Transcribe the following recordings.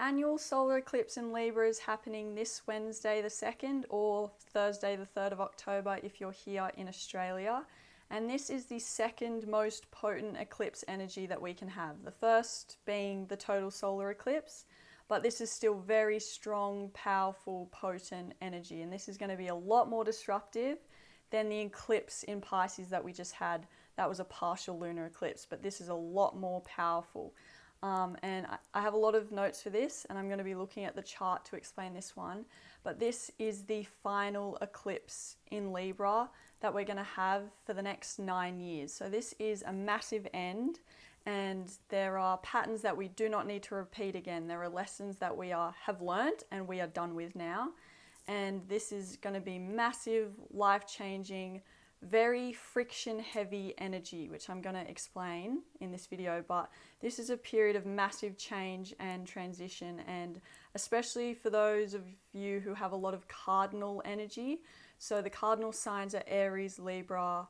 annual solar eclipse in Libra is happening this Wednesday the 2nd or Thursday the 3rd of October if you're here in Australia. And this is the second most potent eclipse energy that we can have. The first being the total solar eclipse, but this is still very strong, powerful, potent energy. And this is going to be a lot more disruptive than the eclipse in Pisces that we just had. That was a partial lunar eclipse, but this is a lot more powerful. And I have a lot of notes for this, and I'm going to be looking at the chart to explain this one. But this is the final eclipse in Libra that we're going to have for the next 9 years. So this is a massive end, and there are patterns that we do not need to repeat again. There are lessons that we have learned and we are done with now. And this is going to be massive, life-changing, very friction-heavy energy, which I'm going to explain in this video. But this is a period of massive change and transition, and especially for those of you who have a lot of cardinal energy. So the cardinal signs are Aries, Libra,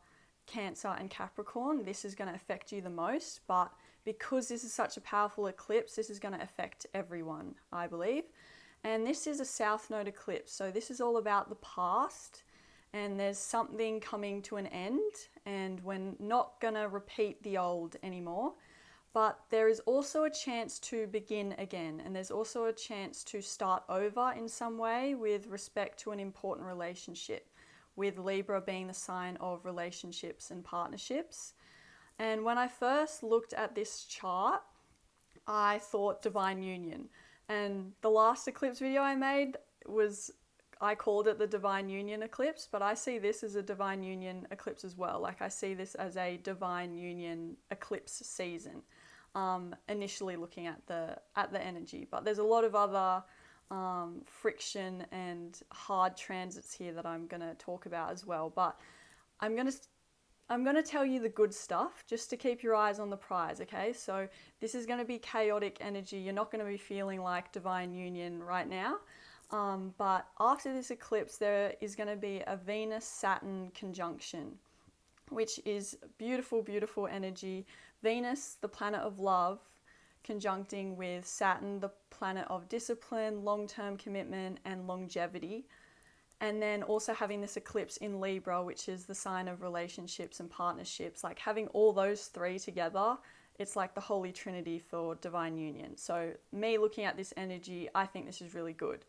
Cancer, and Capricorn. This is going to affect you the most, but because this is such a powerful eclipse, this is going to affect everyone, I believe. And this is a South Node eclipse, so this is all about the past, and there's something coming to an end, and we're not going to repeat the old anymore. But there is also a chance to begin again, and there's also a chance to start over in some way with respect to an important relationship, with Libra being the sign of relationships and partnerships. And when I first looked at this chart, I thought divine union. And the last eclipse video I made I called it the divine union eclipse, but I see this as a divine union eclipse as well. Like, I see this as a divine union eclipse season, initially looking at the energy. But there's a lot of other friction and hard transits here that I'm going to talk about as well. But I'm going to tell you the good stuff just to keep your eyes on the prize, okay? So this is going to be chaotic energy. You're not going to be feeling like divine union right now. But after this eclipse, there is going to be a Venus-Saturn conjunction, which is beautiful, beautiful energy. Venus, the planet of love, conjuncting with Saturn, the planet of discipline, long-term commitment, and longevity. And then also having this eclipse in Libra, which is the sign of relationships and partnerships. Like, having all those three together, it's like the holy trinity for divine union. So me looking at this energy, I think this is really good.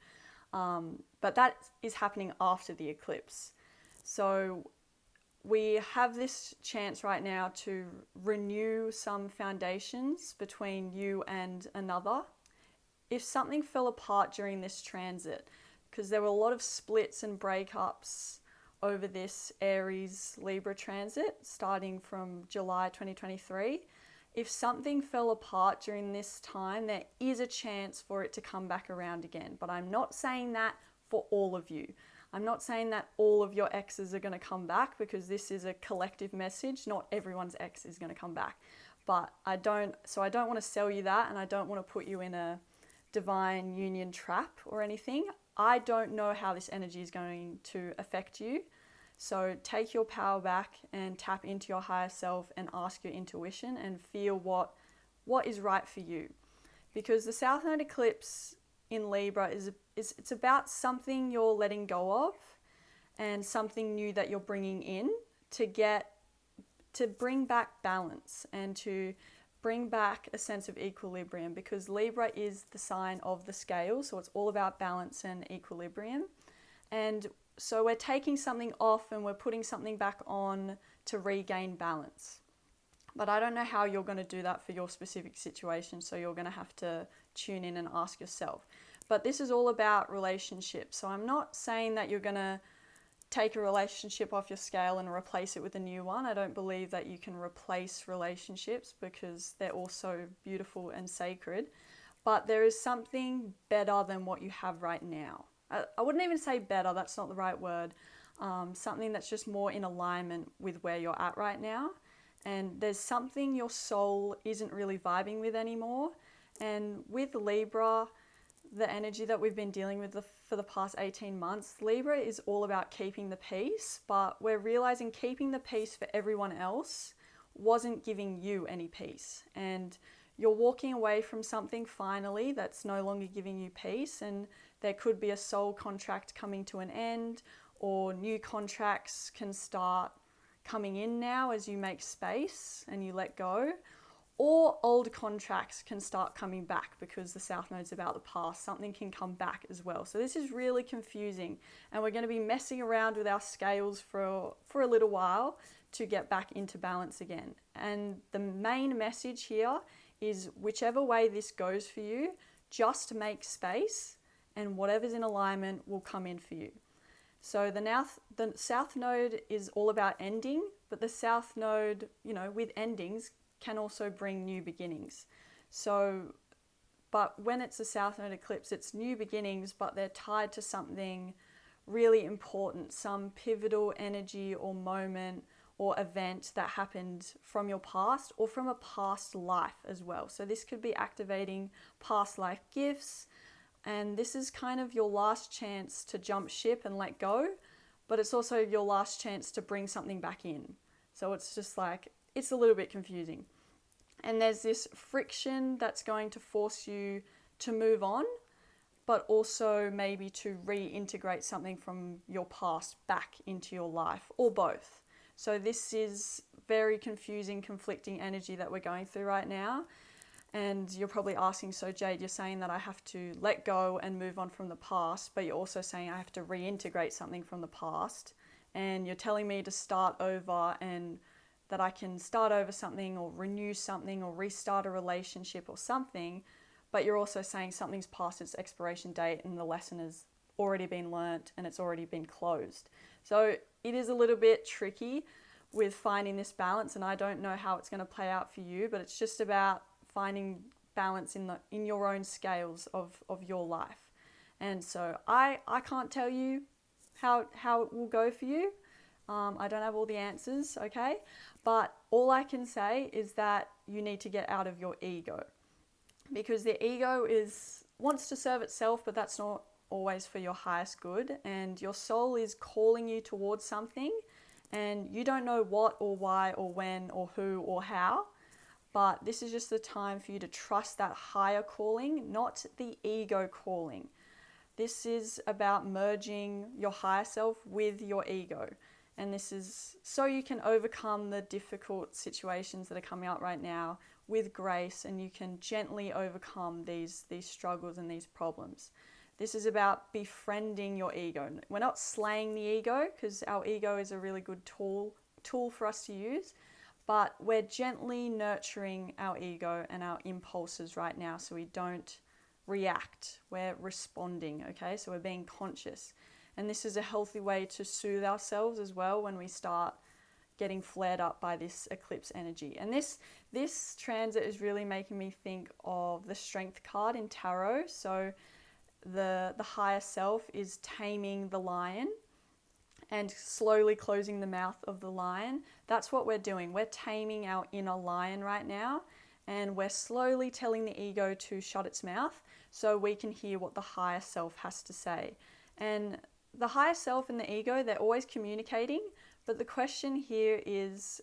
But that is happening after the eclipse. So we have this chance right now to renew some foundations between you and another. If something fell apart during this transit, because there were a lot of splits and breakups over this Aries Libra transit starting from July 2023. If something fell apart during this time, there is a chance for it to come back around again. But I'm not saying that for all of you. I'm not saying that all of your exes are going to come back, because this is a collective message. Not everyone's ex is going to come back. But I don't want to sell you that, and I don't want to put you in a divine union trap or anything. I don't know how this energy is going to affect you. So take your power back and tap into your higher self and ask your intuition and feel what is right for you. Because the South Node eclipse in Libra it's about something you're letting go of and something new that you're bringing in to bring back balance and to bring back a sense of equilibrium, because Libra is the sign of the scale, so it's all about balance and equilibrium. And so we're taking something off and we're putting something back on to regain balance. But I don't know how you're going to do that for your specific situation, so you're going to have to tune in and ask yourself. But this is all about relationships. So I'm not saying that you're going to take a relationship off your scale and replace it with a new one. I don't believe that you can replace relationships, because they're also beautiful and sacred. But there is something better than what you have right now. I wouldn't even say better, that's not the right word. Something that's just more in alignment with where you're at right now. And there's something your soul isn't really vibing with anymore. And with Libra, the energy that we've been dealing with for the past 18 months, Libra is all about keeping the peace, but we're realizing keeping the peace for everyone else wasn't giving you any peace. And you're walking away from something finally that's no longer giving you peace, and there could be a soul contract coming to an end, or new contracts can start coming in now as you make space and you let go, or old contracts can start coming back because the South Node's about the past. Something can come back as well. So this is really confusing, and we're going to be messing around with our scales for a little while to get back into balance again. And the main message here is whichever way this goes for you, just make space and whatever's in alignment will come in for you. So the South Node is all about ending, but the South Node, with endings, can also bring new beginnings. So, but when it's a South Node eclipse, it's new beginnings, but they're tied to something really important, some pivotal energy or moment or event that happened from your past or from a past life as well. So this could be activating past life gifts, and this is kind of your last chance to jump ship and let go, but it's also your last chance to bring something back in. So it's just like, it's a little bit confusing. And there's this friction that's going to force you to move on, but also maybe to reintegrate something from your past back into your life, or both. So this is very confusing, conflicting energy that we're going through right now. And you're probably asking, so Jade, you're saying that I have to let go and move on from the past, but you're also saying I have to reintegrate something from the past. And you're telling me to start over, and that I can start over something or renew something or restart a relationship or something, but you're also saying something's past its expiration date and the lesson has already been learnt and it's already been closed. So it is a little bit tricky with finding this balance, and I don't know how it's going to play out for you, but it's just about finding balance in your own scales of your life. And so I can't tell you how it will go for you. I don't have all the answers, okay? But all I can say is that you need to get out of your ego, because the ego wants to serve itself, but that's not always for your highest good. And your soul is calling you towards something, and you don't know what or why or when or who or how, but this is just the time for you to trust that higher calling, not the ego calling. This is about merging your higher self with your ego. And this is so you can overcome the difficult situations that are coming out right now with grace, and you can gently overcome these struggles and these problems. This is about befriending your ego. We're not slaying the ego, because our ego is a really good tool for us to use, but we're gently nurturing our ego and our impulses right now so we don't react. We're responding, okay? So we're being conscious. And this is a healthy way to soothe ourselves as well when we start getting flared up by this eclipse energy. And this transit is really making me think of the Strength card in tarot. So the higher self is taming the lion and slowly closing the mouth of the lion. That's what we're doing. We're taming our inner lion right now, and we're slowly telling the ego to shut its mouth so we can hear what the higher self has to say. And the higher self and the ego, they're always communicating, but the question here is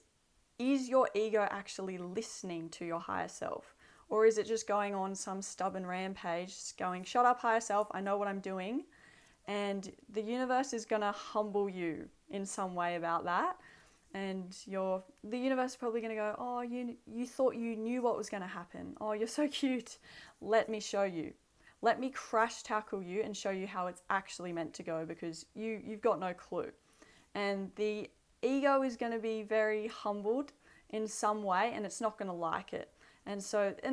your ego actually listening to your higher self? Or is it just going on some stubborn rampage, just going, shut up, higher self, I know what I'm doing? And the universe is going to humble you in some way about that. And the universe is probably going to go, oh, you thought you knew what was going to happen. Oh, you're so cute. Let me show you. Let me crash tackle you and show you how it's actually meant to go, because you've got no clue. And the ego is going to be very humbled in some way, and it's not going to like it. And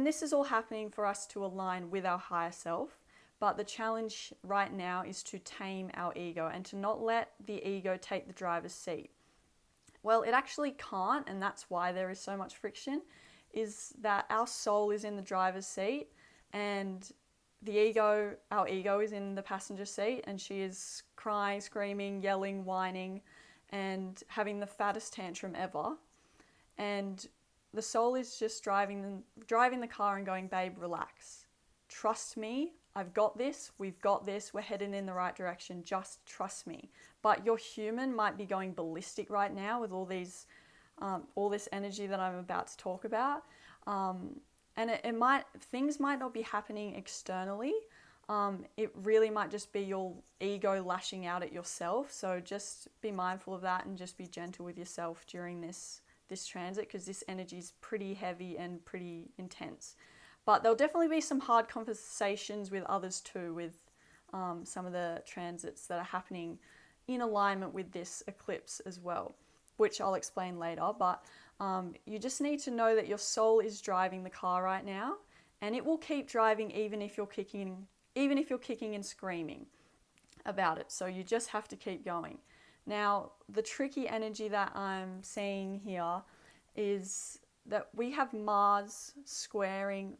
this is all happening for us to align with our higher self. But the challenge right now is to tame our ego and to not let the ego take the driver's seat. Well, it actually can't, and that's why there is so much friction, is that our soul is in the driver's seat and our ego is in the passenger seat, and she is crying, screaming, yelling, whining, and having the fattest tantrum ever. And the soul is just driving the car and going, babe, relax. Trust me, I've got this, we've got this, we're heading in the right direction, just trust me. But your human might be going ballistic right now with all this energy that I'm about to talk about. and things might not be happening externally. It really might just be your ego lashing out at yourself. So just be mindful of that and just be gentle with yourself during this transit, because this energy is pretty heavy and pretty intense. But there'll definitely be some hard conversations with others too, with some of the transits that are happening in alignment with this eclipse as well, which I'll explain later. But you just need to know that your soul is driving the car right now, and it will keep driving even if you're kicking and screaming about it. So you just have to keep going. Now, the tricky energy that I'm seeing here is that we have Mars squaring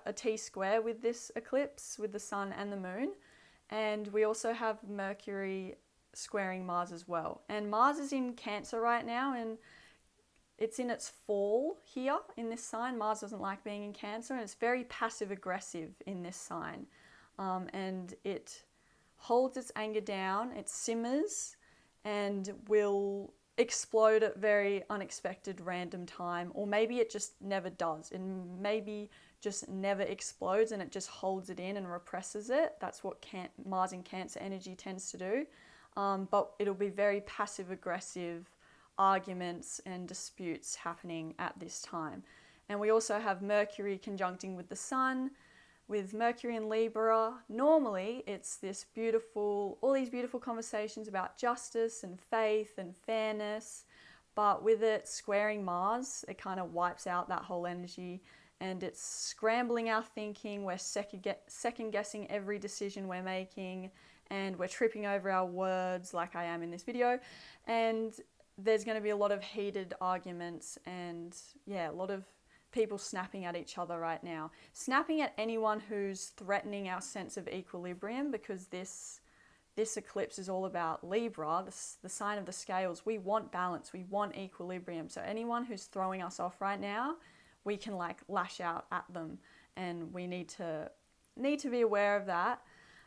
a T-square with this eclipse, with the sun and the moon, and we also have Mercury squaring Mars as well. And Mars is in Cancer right now, and it's in its fall here in this sign. Mars doesn't like being in Cancer, and it's very passive aggressive in this sign. And it holds its anger down, it simmers, and will explode at very unexpected random time, or maybe it just never does, and maybe just never explodes and it just holds it in and represses it. That's what Mars in Cancer energy tends to do. But it'll be very passive aggressive arguments and disputes happening at this time. And we also have Mercury conjuncting with the Sun. With Mercury in Libra, normally it's all these beautiful conversations about justice and faith and fairness, but with it squaring Mars, it kind of wipes out that whole energy, and it's scrambling our thinking. We're second guessing every decision we're making, and we're tripping over our words like I am in this video, and there's going to be a lot of heated arguments and a lot of people snapping at each other right now. Snapping at anyone who's threatening our sense of equilibrium, because this eclipse is all about Libra, the sign of the scales. We want balance, we want equilibrium. So anyone who's throwing us off right now, we can lash out at them, and we need to be aware of that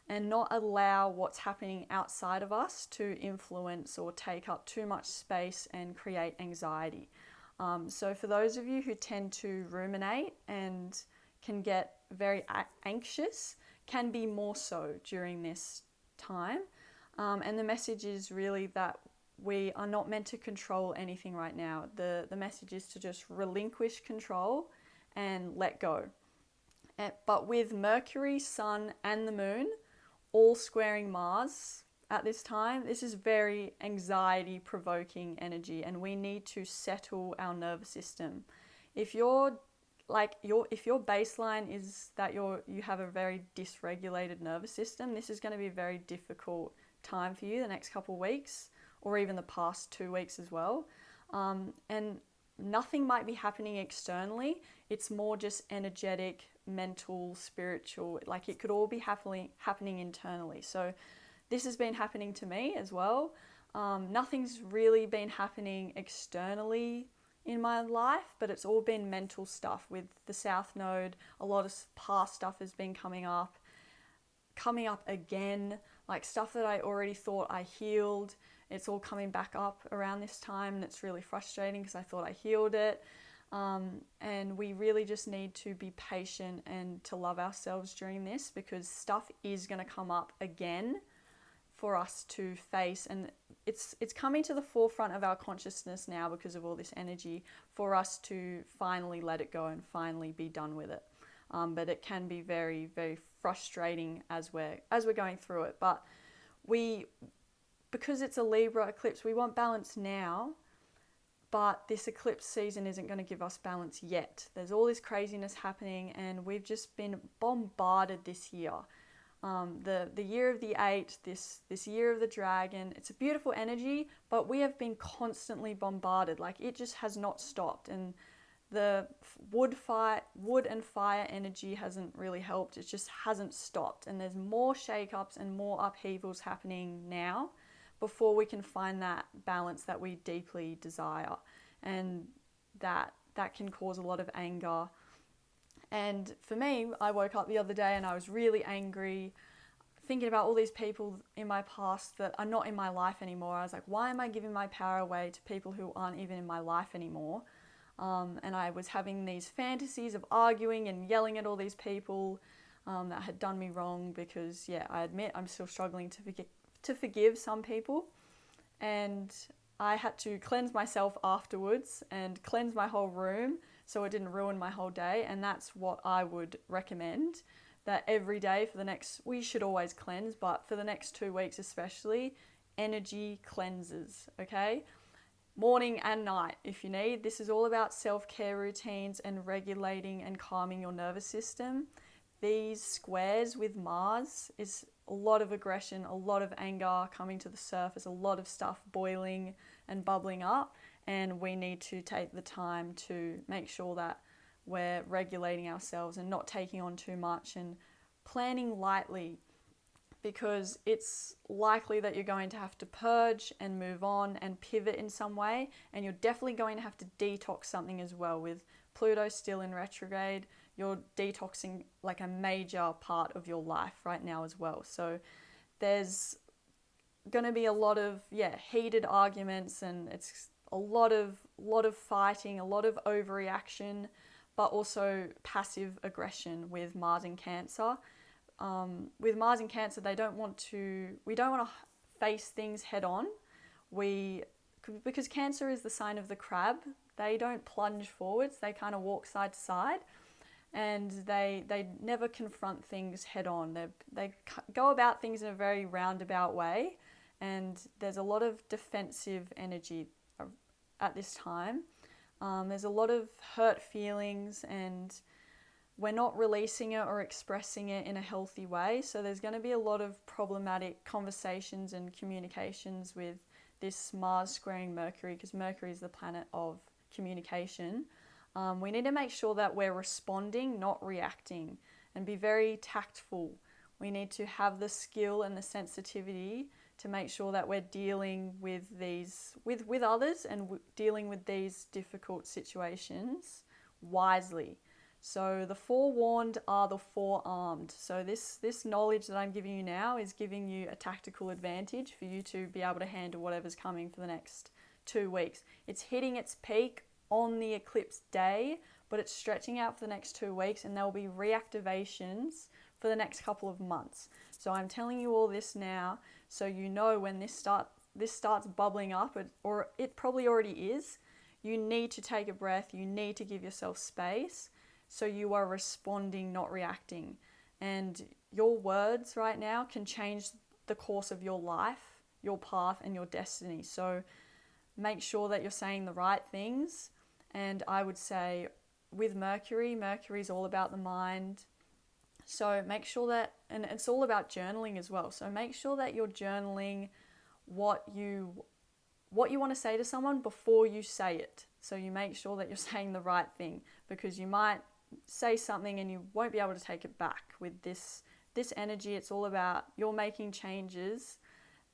and not allow what's happening outside of us to influence or take up too much space and create anxiety. So for those of you who tend to ruminate and can get very anxious, can be more so during this time. And the message is really that we are not meant to control anything right now. The message is to just relinquish control and let go. But with Mercury, Sun and the Moon all squaring Mars at this time, this is very anxiety provoking energy, and we need to settle our nervous system. If your baseline is that you have a very dysregulated nervous system, this is going to be a very difficult time for you the next couple of weeks, or even the past 2 weeks as well. And nothing might be happening externally. It's more just energetic, mental, spiritual. Like it could all be happening internally. So this has been happening to me as well. Nothing's really been happening externally in my life, but it's all been mental stuff. With the South Node, a lot of past stuff has been coming up again, like stuff that I already thought I healed. It's all coming back up around this time, and it's really frustrating because I thought I healed it. And we really just need to be patient and to love ourselves during this, because stuff is going to come up again for us to face, and it's coming to the forefront of our consciousness now because of all this energy, for us to finally let it go and finally be done with it. But it can be very, very frustrating as we're going through it. But because it's a Libra eclipse, we want balance now, but this eclipse season isn't going to give us balance yet. There's all this craziness happening, and we've just been bombarded this year. The year of the 8, this year of the dragon, it's a beautiful energy, but we have been constantly bombarded. Like it just has not stopped, and the wood and fire energy hasn't really helped. It just hasn't stopped, and there's more shake-ups and more upheavals happening now before we can find that balance that we deeply desire, and that can cause a lot of anger. And for me, I woke up the other day and I was really angry, thinking about all these people in my past that are not in my life anymore. I was like, why am I giving my power away to people who aren't even in my life anymore? And I was having these fantasies of arguing and yelling at all these people that had done me wrong, because yeah, I admit I'm still struggling to forgive some people. And I had to cleanse myself afterwards and cleanse my whole room so it didn't ruin my whole day. And that's what I would recommend, that every day for the next, we should always cleanse, but for the next 2 weeks especially, energy cleanses, okay? Morning and night if you need. This is all about self-care routines and regulating and calming your nervous system. These squares with Mars is a lot of aggression, a lot of anger coming to the surface, a lot of stuff boiling and bubbling up, and we need to take the time to make sure that we're regulating ourselves and not taking on too much and planning lightly, because it's likely that you're going to have to purge and move on and pivot in some way, and you're definitely going to have to detox something as well. With Pluto still in retrograde, you're detoxing like a major part of your life right now as well. So there's going to be a lot of heated arguments, and it's a lot of fighting, a lot of overreaction, but also passive aggression with Mars in Cancer. With Mars in Cancer, we don't want to face things head on. Because Cancer is the sign of the crab, they don't plunge forwards, they kind of walk side to side, and they never confront things head on. They go about things in a very roundabout way, and there's a lot of defensive energy at this time. There's a lot of hurt feelings, and we're not releasing it or expressing it in a healthy way. So there's going to be a lot of problematic conversations and communications with this Mars squaring Mercury, because Mercury is the planet of communication. We need to make sure that we're responding, not reacting, and be very tactful. We need to have the skill and the sensitivity to make sure that we're dealing with these, with others, and dealing with these difficult situations wisely. So the forewarned are the forearmed. So this knowledge that I'm giving you now is giving you a tactical advantage for you to be able to handle whatever's coming for the next 2 weeks. It's hitting its peak on the eclipse day, but it's stretching out for the next 2 weeks, and there will be reactivations for the next couple of months. So I'm telling you all this now, so you know when this starts bubbling up, or it probably already is. You need to take a breath. You need to give yourself space, so you are responding, not reacting. And your words right now can change the course of your life, your path, and your destiny. So make sure that you're saying the right things. And I would say with Mercury is all about the mind. So make sure that, and it's all about journaling as well. So make sure that you're journaling what you want to say to someone before you say it. So you make sure that you're saying the right thing, because you might say something and you won't be able to take it back. With this energy, it's all about you're making changes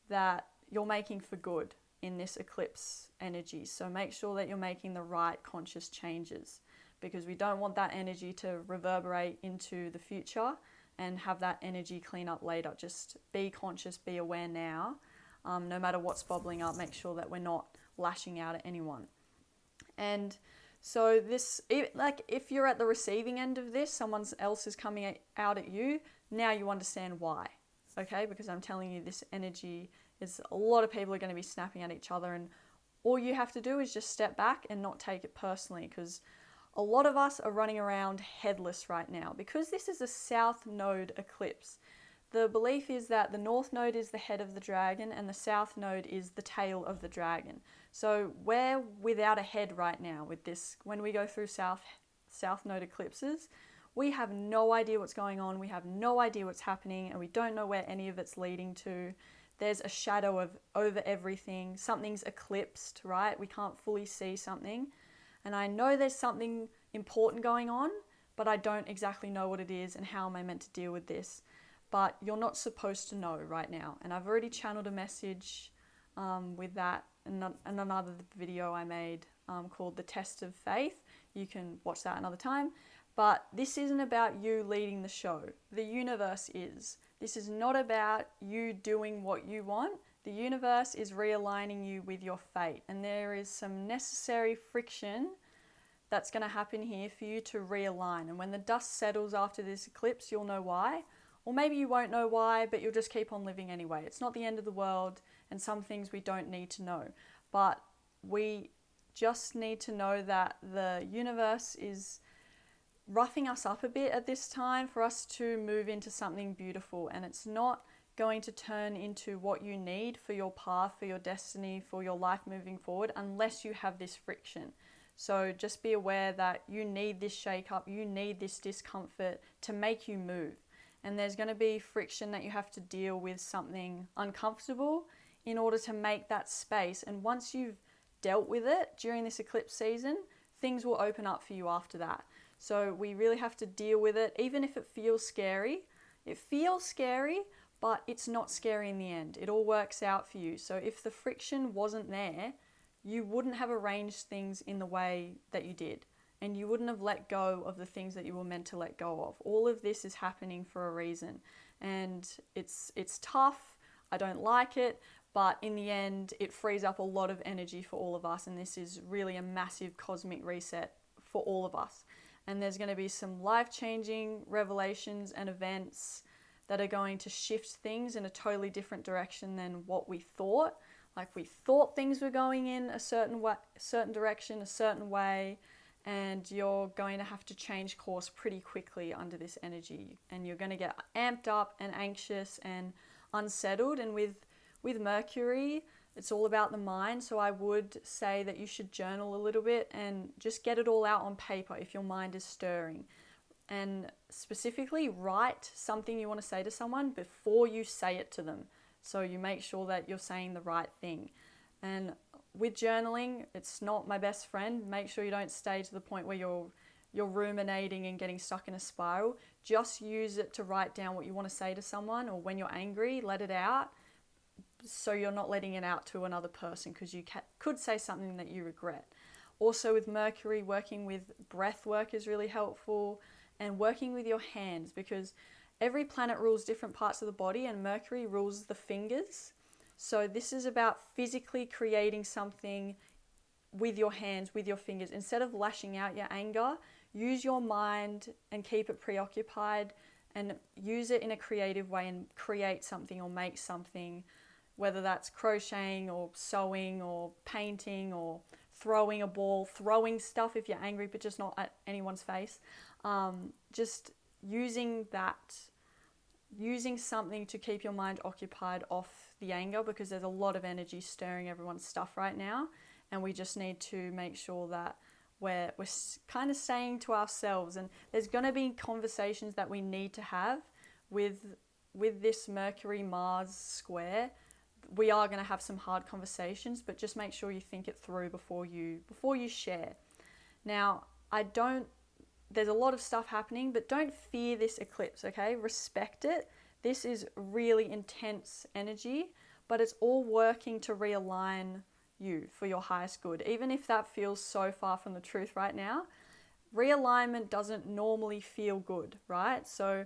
that you're making for good in this eclipse energy. So make sure that you're making the right conscious changes, because we don't want that energy to reverberate into the future and have that energy clean up later. Just be conscious, be aware now. No matter what's bubbling up, make sure that we're not lashing out at anyone. And so if you're at the receiving end of this, someone else is coming out at you, now you understand why, okay? Because I'm telling you, this energy is, a lot of people are going to be snapping at each other, and all you have to do is just step back and not take it personally, because a lot of us are running around headless right now, because this is a South Node eclipse. The belief is that the North Node is the head of the dragon and the South Node is the tail of the dragon. So we're without a head right now with this. When we go through South Node eclipses, we have no idea what's going on. We have no idea what's happening, and we don't know where any of it's leading to. There's a shadow over everything. Something's eclipsed, right? We can't fully see something. And I know there's something important going on, but I don't exactly know what it is and how am I meant to deal with this. But you're not supposed to know right now. And I've already channeled a message with that in another video I made called The Test of Faith. You can watch that another time. But this isn't about you leading the show. The universe is. This is not about you doing what you want. The universe is realigning you with your fate. And there is some necessary friction that's going to happen here for you to realign. And when the dust settles after this eclipse, you'll know why. Or maybe you won't know why, but you'll just keep on living anyway. It's not the end of the world, and some things we don't need to know. But we just need to know that the universe is roughing us up a bit at this time for us to move into something beautiful. And it's not going to turn into what you need for your path, for your destiny, for your life moving forward, unless you have this friction. So just be aware that you need this shake-up, you need this discomfort to make you move. And there's going to be friction that you have to deal with something uncomfortable in order to make that space. And once you've dealt with it during this eclipse season, things will open up for you after that. So we really have to deal with it, even if it feels scary. It feels scary, but it's not scary in the end. It all works out for you. So if the friction wasn't there, you wouldn't have arranged things in the way that you did. And you wouldn't have let go of the things that you were meant to let go of. All of this is happening for a reason. And it's tough. I don't like it. But in the end, it frees up a lot of energy for all of us. And this is really a massive cosmic reset for all of us. And there's going to be some life-changing revelations and events that are going to shift things in a totally different direction than what we thought. Like we thought things were going in a certain way, certain direction, a certain way, and you're going to have to change course pretty quickly under this energy. And you're going to get amped up and anxious and unsettled. And with Mercury, it's all about the mind. So I would say that you should journal a little bit and just get it all out on paper if your mind is stirring. And specifically write something you want to say to someone before you say it to them. So you make sure that you're saying the right thing. And with journaling, it's not my best friend. Make sure you don't stay to the point where you're ruminating and getting stuck in a spiral. Just use it to write down what you want to say to someone, or when you're angry, let it out. So you're not letting it out to another person, because you could say something that you regret. Also with Mercury, working with breath work is really helpful, and working with your hands, because every planet rules different parts of the body, and Mercury rules the fingers. So this is about physically creating something with your hands, with your fingers. Instead of lashing out your anger, use your mind and keep it preoccupied, and use it in a creative way and create something or make something, whether that's crocheting or sewing or painting or throwing a ball, throwing stuff if you're angry, but just not at anyone's face. Just using something to keep your mind occupied off the anger, because there's a lot of energy stirring everyone's stuff right now, and we just need to make sure that we're kind of staying to ourselves. And there's going to be conversations that we need to have with this Mercury-Mars square. We are going to have some hard conversations, but just make sure you think it through before you share. Now, there's a lot of stuff happening, but don't fear this eclipse, okay? Respect it. This is really intense energy, but it's all working to realign you for your highest good. Even if that feels so far from the truth right now, realignment doesn't normally feel good, right? So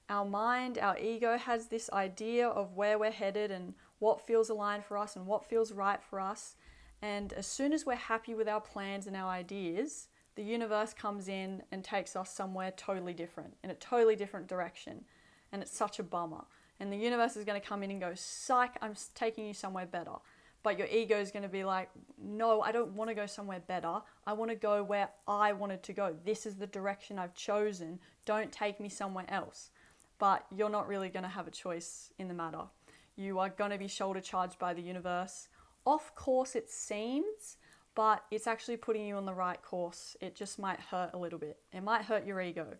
our mind, our ego has this idea of where we're headed and what feels aligned for us and what feels right for us. And as soon as we're happy with our plans and our ideas, the universe comes in and takes us somewhere totally different, in a totally different direction. And it's such a bummer. And the universe is going to come in and go, psych, I'm taking you somewhere better. But your ego is going to be like, no, I don't want to go somewhere better. I want to go where I wanted to go. This is the direction I've chosen. Don't take me somewhere else. But you're not really going to have a choice in the matter. You are going to be shoulder charged by the universe. Of course, it seems, but it's actually putting you on the right course. It just might hurt a little bit. It might hurt your ego.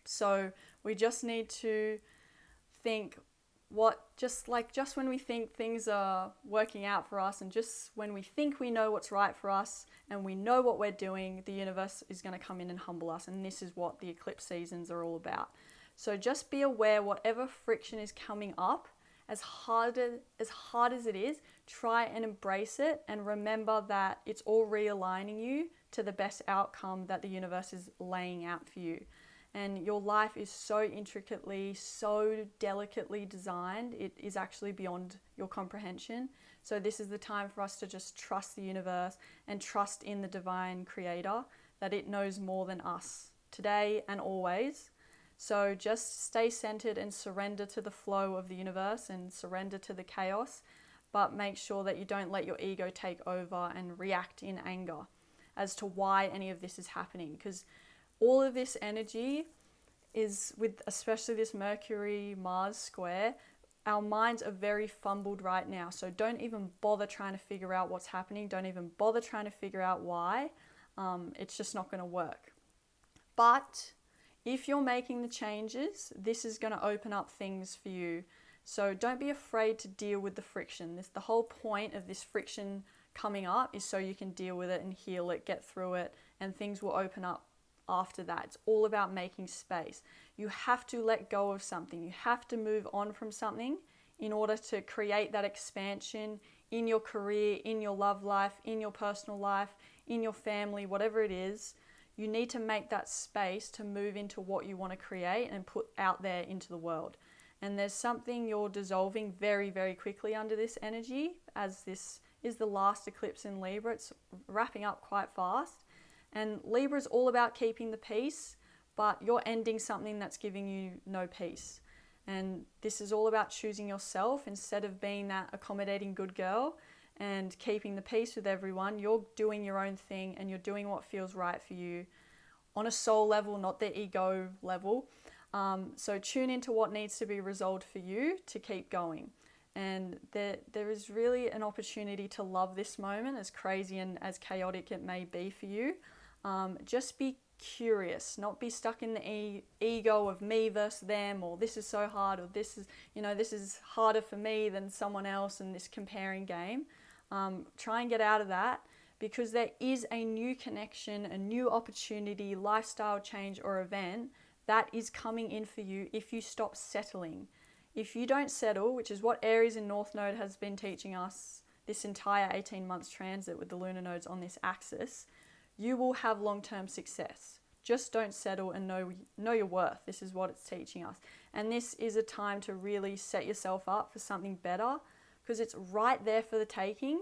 So we just need to think just when we think things are working out for us, and just when we think we know what's right for us and we know what we're doing, the universe is going to come in and humble us. And this is what the eclipse seasons are all about. So just be aware, whatever friction is coming up, as hard as it is, try and embrace it, and remember that it's all realigning you to the best outcome that the universe is laying out for you. And your life is so intricately, so delicately designed, it is actually beyond your comprehension. So this is the time for us to just trust the universe and trust in the divine creator that it knows more than us today and always. So just stay centered and surrender to the flow of the universe and surrender to the chaos, but make sure that you don't let your ego take over and react in anger as to why any of this is happening, because all of this energy is with, especially this Mercury-Mars square, our minds are very fumbled right now. So don't even bother trying to figure out what's happening. Don't even bother trying to figure out why. It's just not going to work. But if you're making the changes, this is going to open up things for you. So don't be afraid to deal with the friction. The whole point of this friction coming up is so you can deal with it and heal it, get through it, and things will open up after that. It's all about making space. You have to let go of something. You have to move on from something in order to create that expansion in your career, in your love life, in your personal life, in your family, whatever it is. You need to make that space to move into what you want to create and put out there into the world. And there's something you're dissolving very, very quickly under this energy, as this is the last eclipse in Libra. It's wrapping up quite fast. And Libra is all about keeping the peace, but you're ending something that's giving you no peace. And this is all about choosing yourself instead of being that accommodating good girl and keeping the peace with everyone. You're doing your own thing and you're doing what feels right for you on a soul level, not the ego level. So tune into what needs to be resolved for you to keep going. And there is really an opportunity to love this moment, as crazy and as chaotic it may be for you. Just be curious, not be stuck in the ego of me versus them, or this is so hard, or this is harder for me than someone else, and this comparing game. Try and get out of that, because there is a new connection, a new opportunity, lifestyle change or event that is coming in for you if you stop settling. If you don't settle, which is what Aries in North Node has been teaching us this entire 18 months transit with the lunar nodes on this axis, you will have long-term success. Just don't settle and know your worth. This is what it's teaching us. And this is a time to really set yourself up for something better, because it's right there for the taking,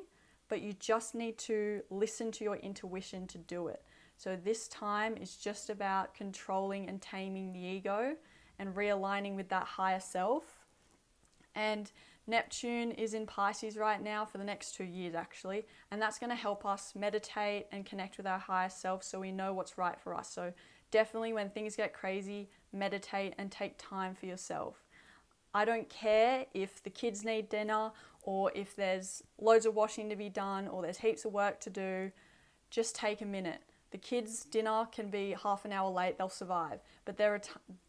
but you just need to listen to your intuition to do it. So this time is just about controlling and taming the ego and realigning with that higher self. And Neptune is in Pisces right now for the next 2 years actually, and that's going to help us meditate and connect with our higher self so we know what's right for us. So definitely when things get crazy, meditate and take time for yourself. I don't care if the kids need dinner or if there's loads of washing to be done or there's heaps of work to do. Just take a minute. The kids' dinner can be half an hour late, they'll survive. But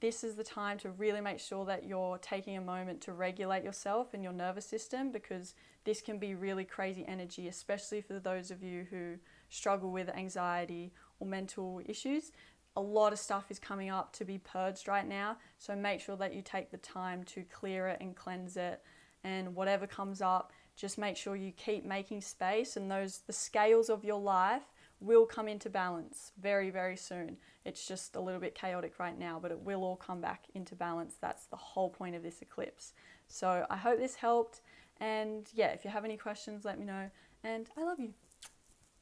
this is the time to really make sure that you're taking a moment to regulate yourself and your nervous system, because this can be really crazy energy, especially for those of you who struggle with anxiety or mental issues. A lot of stuff is coming up to be purged right now, so make sure that you take the time to clear it and cleanse it. And whatever comes up, just make sure you keep making space, and the scales of your life will come into balance very, very soon. It's just a little bit chaotic right now, but it will all come back into balance. That's the whole point of this eclipse. So I hope this helped. And yeah, if you have any questions, let me know. And I love you.